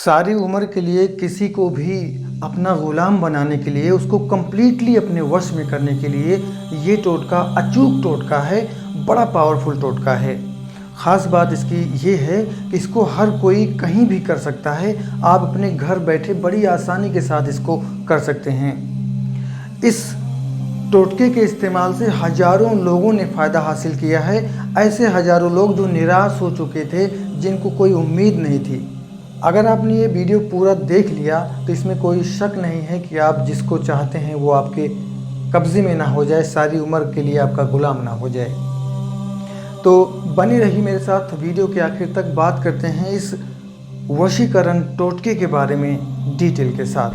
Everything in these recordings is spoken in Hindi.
सारी उम्र के लिए किसी को भी अपना ग़ुलाम बनाने के लिए, उसको कम्प्लीटली अपने वश में करने के लिए ये टोटका अचूक टोटका है, बड़ा पावरफुल टोटका है। ख़ास बात इसकी ये है कि इसको हर कोई कहीं भी कर सकता है। आप अपने घर बैठे बड़ी आसानी के साथ इसको कर सकते हैं। इस टोटके के इस्तेमाल से हज़ारों लोगों ने फ़ायदा हासिल किया है। ऐसे हज़ारों लोग जो निराश हो चुके थे, जिनको कोई उम्मीद नहीं थी। अगर आपने ये वीडियो पूरा देख लिया तो इसमें कोई शक नहीं है कि आप जिसको चाहते हैं वो आपके कब्ज़े में ना हो जाए, सारी उम्र के लिए आपका ग़ुलाम ना हो जाए। तो बने रही मेरे साथ, वीडियो के आखिर तक बात करते हैं इस वशीकरण टोटके के बारे में डिटेल के साथ।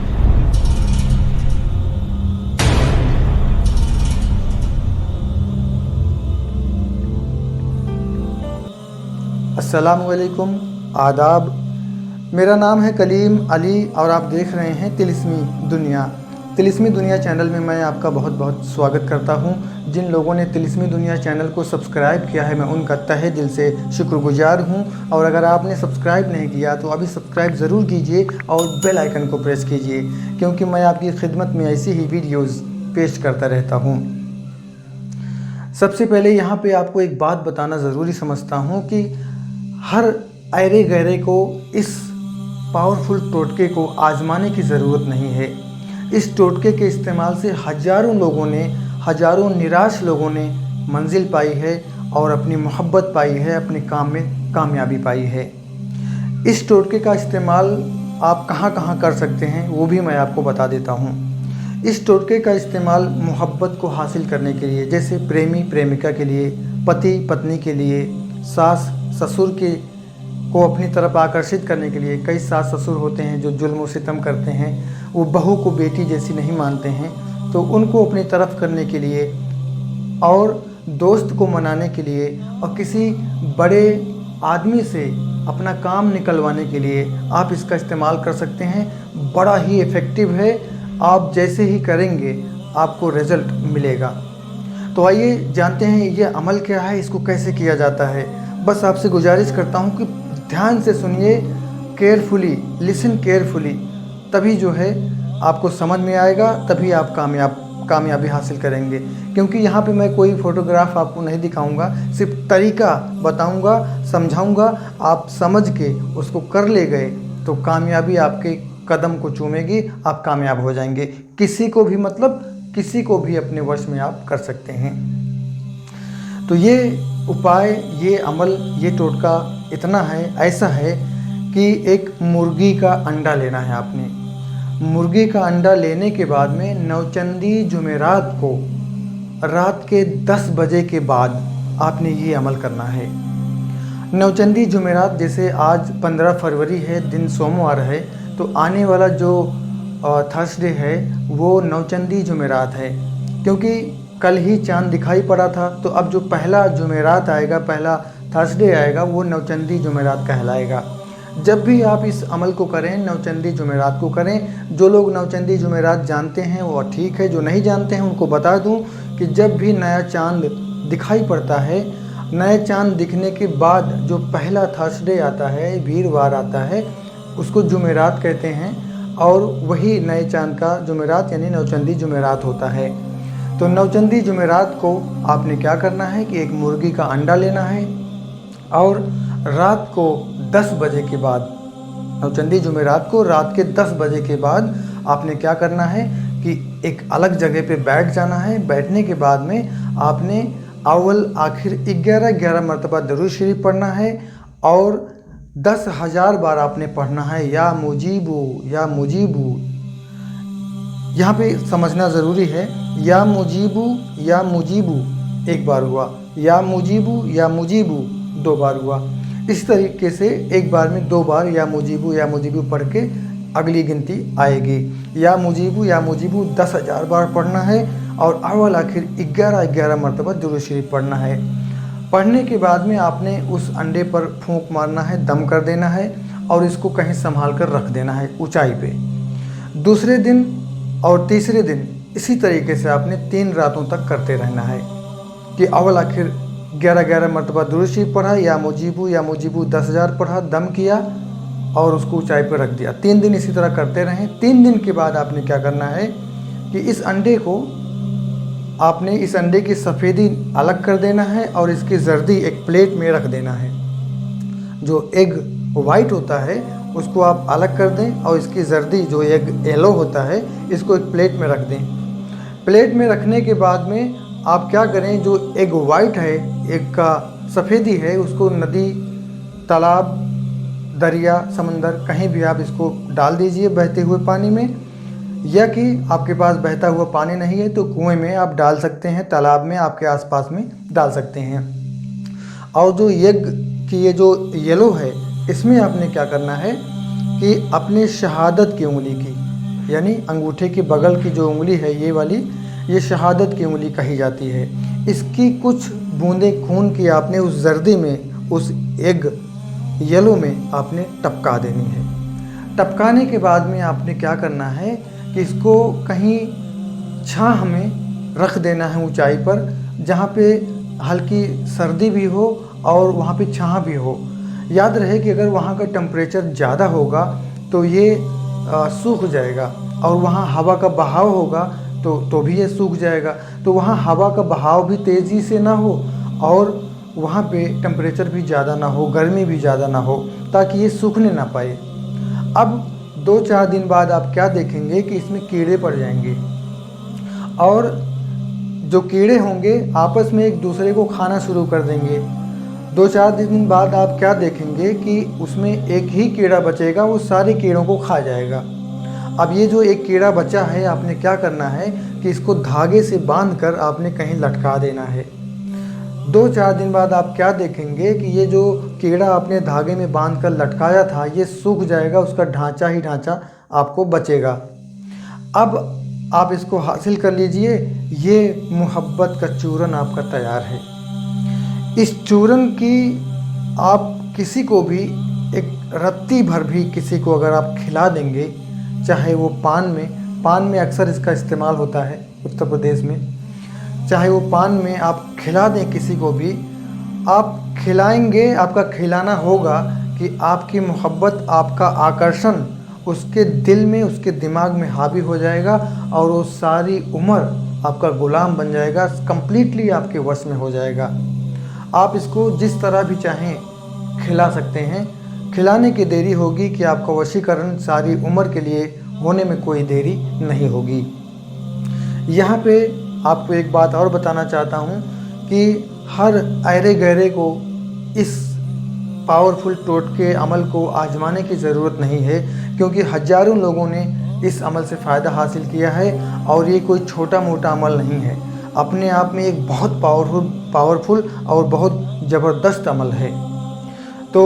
अस्सलामुअलैकुम, आदाब। मेरा नाम है कलीम अली और आप देख रहे हैं तिलिस्मी दुनिया। तिलिस्मी दुनिया चैनल में मैं आपका बहुत बहुत स्वागत करता हूं। जिन लोगों ने तिलिस्मी दुनिया चैनल को सब्सक्राइब किया है, मैं उनका तहे दिल से शुक्रगुजार हूं। और अगर आपने सब्सक्राइब नहीं किया तो अभी सब्सक्राइब ज़रूर कीजिए और बेल आइकन को प्रेस कीजिए, क्योंकि मैं आपकी खिदमत में ऐसी ही वीडियोज़ पेश करता रहता हूँ। सबसे पहले यहाँ पर आपको एक बात बताना ज़रूरी समझता हूँ कि हर ऐरे गैरे को इस पावरफुल टोटके को आजमाने की ज़रूरत नहीं है। इस टोटके के इस्तेमाल से हज़ारों लोगों ने, हज़ारों निराश लोगों ने मंजिल पाई है और अपनी मोहब्बत पाई है, अपने काम में कामयाबी पाई है। इस टोटके का इस्तेमाल आप कहाँ कहाँ कर सकते हैं वो भी मैं आपको बता देता हूँ। इस टोटके का इस्तेमाल मोहब्बत को हासिल करने के लिए, जैसे प्रेमी प्रेमिका के लिए, पति पत्नी के लिए, सास ससुर के को अपनी तरफ आकर्षित करने के लिए। कई सास ससुर होते हैं जो जुल्म व सितम करते हैं, वो बहू को बेटी जैसी नहीं मानते हैं, तो उनको अपनी तरफ करने के लिए, और दोस्त को मनाने के लिए, और किसी बड़े आदमी से अपना काम निकलवाने के लिए आप इसका इस्तेमाल कर सकते हैं। बड़ा ही इफ़ेक्टिव है। आप जैसे ही करेंगे आपको रिज़ल्ट मिलेगा। तो आइए जानते हैं ये अमल क्या है, इसको कैसे किया जाता है। बस आपसे गुजारिश करता हूँ कि ध्यान से सुनिए, केयरफुली, लिसन केयरफुली, तभी जो है आपको समझ में आएगा, तभी आप कामयाबी हासिल करेंगे। क्योंकि यहाँ पे मैं कोई फ़ोटोग्राफ आपको नहीं दिखाऊंगा, सिर्फ तरीका बताऊंगा, समझाऊंगा। आप समझ के उसको कर ले गए तो कामयाबी आपके कदम को चूमेगी, आप कामयाब हो जाएंगे। किसी को भी, मतलब किसी को भी अपने वश में आप कर सकते हैं। तो ये उपाय, ये अमल, ये टोटका इतना है, ऐसा है कि एक मुर्गी का अंडा लेना है आपने। मुर्गी का अंडा लेने के बाद में नौचंदी जुमेरात को रात के 10 बजे के बाद आपने ये अमल करना है। नौचंदी जुमेरात, जैसे आज 15 फरवरी है, दिन सोमवार है, तो आने वाला जो थर्सडे है वो नौचंदी जुमेरात है। क्योंकि कल ही चांद दिखाई पड़ा था, तो अब जो पहला जुमेरात आएगा, पहला थर्सडे आएगा, वो नौचंदी जुमेरात कहलाएगा। जब भी आप इस अमल को करें, नौचंदी जुमेरात को करें। जो लोग नौचंदी जुमेरात जानते हैं वो ठीक है, जो नहीं जानते हैं उनको बता दूं कि जब भी नया चांद दिखाई पड़ता है, नए चांद दिखने के बाद जो पहला थर्सडे आता है, वीरवार आता है, उसको जुमेरात कहते हैं, और वही नए चांद का जुमेरात यानी नौचंदी जुमेरात होता है। तो नौचंदी जुमेरात को आपने क्या करना है कि एक मुर्गी का अंडा लेना है, और रात को 10 बजे के बाद, नौचंदी जुमेरात को रात के 10 बजे के बाद आपने क्या करना है कि एक अलग जगह पे बैठ जाना है। बैठने के बाद में आपने अव्वल आखिर 11 मरतबा दरूद शरीफ पढ़ना है, और 10,000 बार आपने पढ़ना है या मुजीबू या मुजीबू। यहाँ पे समझना ज़रूरी है, या मुजीबू या मुजीबू एक बार हुआ, या मुजीबू या मुजीबू 2 बार हुआ। इस तरीके से एक बार में 2 बार या मुजीबू पढ़ के अगली गिनती आएगी। या मुजीबू 10,000 बार पढ़ना है, और अव्वल आखिर 11 मरतबा दुरूद शरीफ पढ़ना है। पढ़ने के बाद में आपने उस अंडे पर फूंक मारना है, दम कर देना है, और इसको कहीं संभाल कर रख देना है ऊंचाई पे। दूसरे दिन और तीसरे दिन इसी तरीके से आपने 3 रातों तक करते रहना है कि अव्वल आखिर 11 मरतबा दुरूद शरीफ पढ़ा, या मुजीबू 10,000 पढ़ा, दम किया, और उसको ऊंचाई पर रख दिया। 3 दिन इसी तरह करते रहें। 3 दिन के बाद आपने क्या करना है कि इस अंडे की सफ़ेदी अलग कर देना है और इसकी जर्दी एक प्लेट में रख देना है। जो एग वाइट होता है उसको आप अलग कर दें और इसकी जर्दी जो एग येलो होता है इसको एक प्लेट में रख दें। प्लेट में रखने के बाद में आप क्या करें, जो एग वाइट है, एग का सफ़ेदी है, उसको नदी, तालाब, दरिया, समंदर कहीं भी आप इसको डाल दीजिए बहते हुए पानी में, या कि आपके पास बहता हुआ पानी नहीं है तो कुएं में आप डाल सकते हैं, तालाब में आपके आसपास में डाल सकते हैं। और जो एग की ये जो येलो है इसमें आपने क्या करना है कि अपने शहादत की उंगली की, यानी अंगूठे के बगल की जो उंगली है ये वाली, ये शहादत की उंगली कही जाती है, इसकी कुछ बूंदें खून की आपने उस जर्दी में, उस एग येलो में आपने टपका देनी है। टपकाने के बाद में आपने क्या करना है कि इसको कहीं छाह में रख देना है ऊंचाई पर, जहाँ पे हल्की सर्दी भी हो और वहाँ पे छाह भी हो। याद रहे कि अगर वहाँ का टेम्परेचर ज़्यादा होगा तो ये सूख जाएगा, और वहाँ हवा का बहाव होगा तो भी ये सूख जाएगा। तो वहाँ हवा का बहाव भी तेज़ी से ना हो और वहाँ पे टेम्परेचर भी ज़्यादा ना हो, गर्मी भी ज़्यादा ना हो, ताकि ये सूखने ना पाए। अब 2-4 दिन बाद आप क्या देखेंगे कि इसमें कीड़े पड़ जाएंगे, और जो कीड़े होंगे आपस में एक दूसरे को खाना शुरू कर देंगे। 2-4 दिन बाद आप क्या देखेंगे कि उसमें एक ही कीड़ा बचेगा, वो सारे कीड़ों को खा जाएगा। अब ये जो एक कीड़ा बचा है, आपने क्या करना है कि इसको धागे से बांधकर आपने कहीं लटका देना है। 2-4 दिन बाद आप क्या देखेंगे कि ये जो कीड़ा आपने धागे में बांधकर लटकाया था ये सूख जाएगा, उसका ढांचा ही ढांचा आपको बचेगा। अब आप इसको हासिल कर लीजिए, ये मोहब्बत का चूरन आपका तैयार है। इस चूरन की आप किसी को भी एक रत्ती भर भी किसी को अगर आप खिला देंगे, चाहे वो पान में अक्सर इसका इस्तेमाल होता है उत्तर प्रदेश में, चाहे वो पान में आप खिला दें किसी को भी, आप खिलाएंगे, आपका खिलाना होगा कि आपकी मोहब्बत, आपका आकर्षण उसके दिल में, उसके दिमाग में हावी हो जाएगा और वो सारी उम्र आपका गुलाम बन जाएगा, कंप्लीटली आपके वश में हो जाएगा। आप इसको जिस तरह भी चाहें खिला सकते हैं। खिलाने की देरी होगी कि आपका वशीकरण सारी उम्र के लिए होने में कोई देरी नहीं होगी। यहाँ पे आपको एक बात और बताना चाहता हूँ कि हर ऐरे गहरे को इस पावरफुल टोटके अमल को आजमाने की ज़रूरत नहीं है, क्योंकि हज़ारों लोगों ने इस अमल से फ़ायदा हासिल किया है और ये कोई छोटा मोटा अमल नहीं है, अपने आप में एक बहुत पावरफुल और बहुत ज़बरदस्त अमल है। तो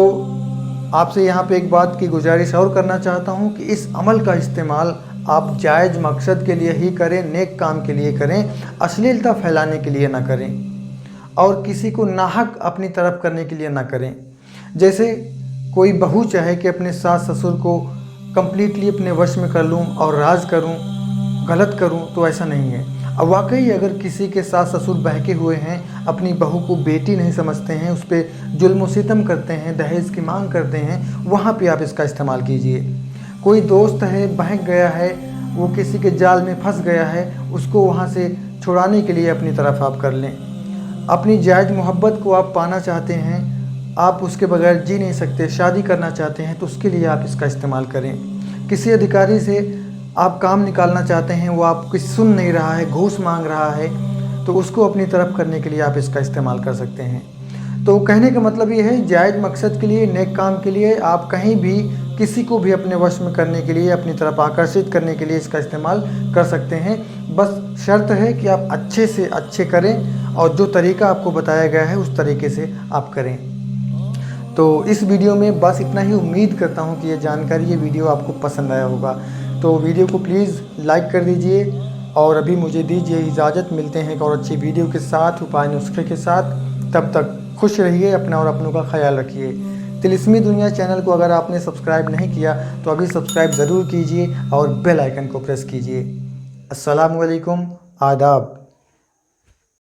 आपसे यहाँ पे एक बात की गुजारिश और करना चाहता हूँ कि इस अमल का इस्तेमाल आप जायज़ मकसद के लिए ही करें, नेक काम के लिए करें, अश्लीलता फैलाने के लिए ना करें और किसी को नाहक अपनी तरफ करने के लिए ना करें। जैसे कोई बहू चाहे कि अपने सास ससुर को कम्प्लीटली अपने वश में कर लूँ और राज करूँ, गलत करूँ, तो ऐसा नहीं है। अब वाकई अगर किसी के सास ससुर बहके हुए हैं, अपनी बहू को बेटी नहीं समझते हैं, उस पर जुल्म सितम करते हैं, दहेज की मांग करते हैं, वहाँ पे आप इसका इस्तेमाल कीजिए। कोई दोस्त है, बहक गया है, वो किसी के जाल में फंस गया है, उसको वहाँ से छुड़ाने के लिए अपनी तरफ आप कर लें। अपनी जायज़ मोहब्बत को आप पाना चाहते हैं, आप उसके बगैर जी नहीं सकते, शादी करना चाहते हैं, तो उसके लिए आप इसका इस्तेमाल करें। किसी अधिकारी से आप काम निकालना चाहते हैं, वो आपको सुन नहीं रहा है, घूस मांग रहा है, तो उसको अपनी तरफ करने के लिए आप इसका इस्तेमाल कर सकते हैं। तो कहने का मतलब ये है, जायज़ मकसद के लिए, नेक काम के लिए आप कहीं भी किसी को भी अपने वश में करने के लिए, अपनी तरफ आकर्षित करने के लिए इसका इस्तेमाल कर सकते हैं। बस शर्त है कि आप अच्छे से अच्छे करें और जो तरीका आपको बताया गया है उस तरीके से आप करें। तो इस वीडियो में बस इतना ही। उम्मीद करता हूँ कि ये जानकारी, ये वीडियो आपको पसंद आया होगा। तो वीडियो को प्लीज़ लाइक कर दीजिए और अभी मुझे दीजिए इजाज़त। मिलते हैं एक और अच्छी वीडियो के साथ, उपाय नुस्खे के साथ। तब तक खुश रहिए, अपना और अपनों का ख्याल रखिए। तिलिस्मी दुनिया चैनल को अगर आपने सब्सक्राइब नहीं किया तो अभी सब्सक्राइब ज़रूर कीजिए और बेल आइकन को प्रेस कीजिए। अस्सलामु अलैकुम, आदाब।